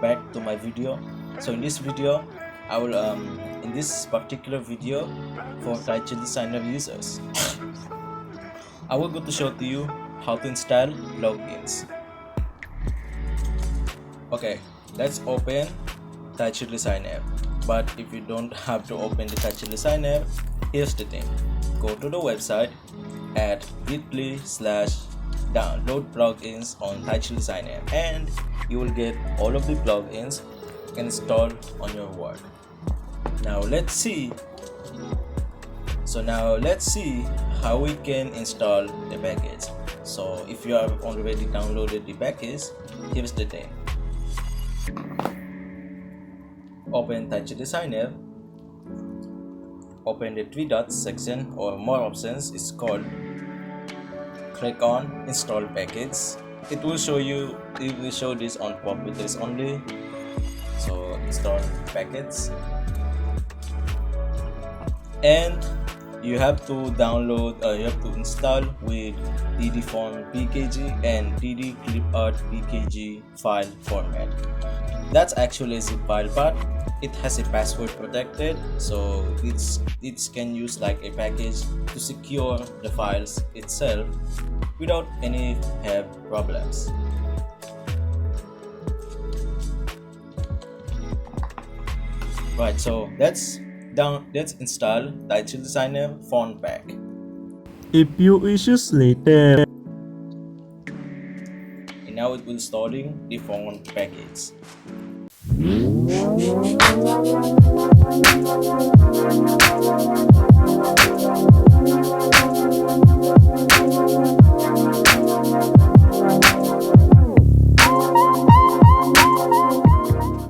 back to my video. So in this video I will in this particular video for title designer users I will go to show to you how to install plugins. Okay, let's open title designer. But if you don't have to open the title designer, here's the thing. Go to the website at bit.ly/download plugins on title designer and you will get all of the plugins installed on your work. Now let's see how we can install the package. So if you have already downloaded the package, here's the thing. Open title designer, open the three dots section or more options is called, click on install package. It will show this on computers only, so install package, and you have to download you have to install with TD font PKG and TD clipart PKG file format. That's actually a zip file, but it has a password protected, so it can use like a package to secure the files itself without any problems. Right, so let's install title designer font pack. A few issues later. And now it will installing the font package.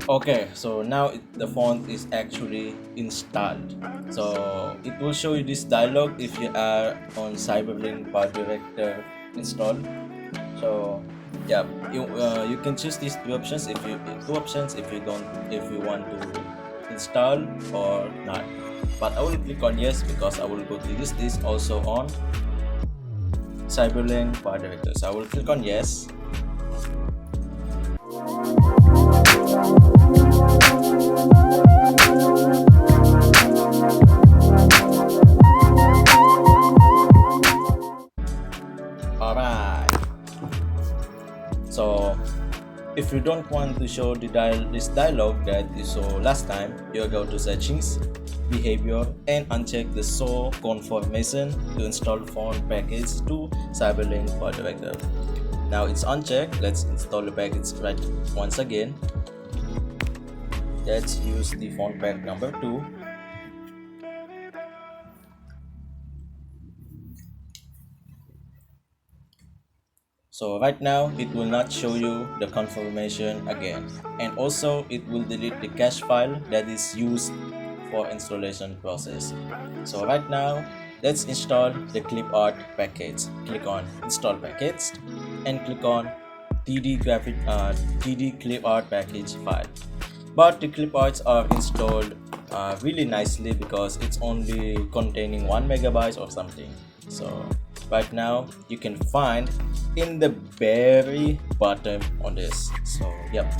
Okay, so now the font is actually installed. So it will show you this dialog if you are on Cyberlink Powerdirector install. So yeah, you can choose these two options if you want to install or not. But I will click on yes because I will go to use this also on Cyberlink Powerdirector. So I will click on yes. Alright, so if you don't want to show this dialog that you saw last time, you go to settings, behavior, and uncheck the show confirmation to install font package to Cyberlink Powerdirector. Now it's unchecked. Let's install the package right once again. Let's use the font pack number 2. So right now it will not show you the confirmation again, and also it will delete the cache file that is used for installation process. So right now let's install the clipart package. Click on install package and click on TD clipart package file. But the cliparts are installed really nicely because it's only containing 1 megabyte or something. So right now you can find in the very bottom on this. So yep,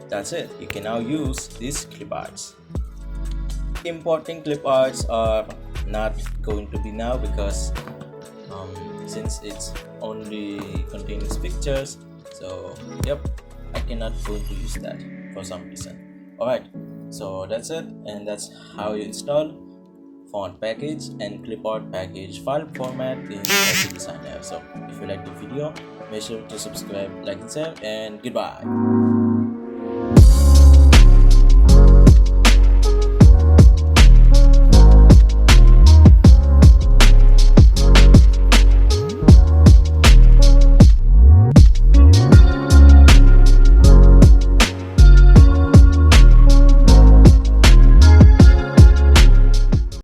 that's it. You can now use these cliparts. Importing cliparts are not going to be now because since it's only contains pictures, so yep, I cannot going to use that for some reason. Alright, so that's it, and that's how you install font package and clipart package file format in title designer. So if you like the video, make sure to subscribe, like and share, and goodbye.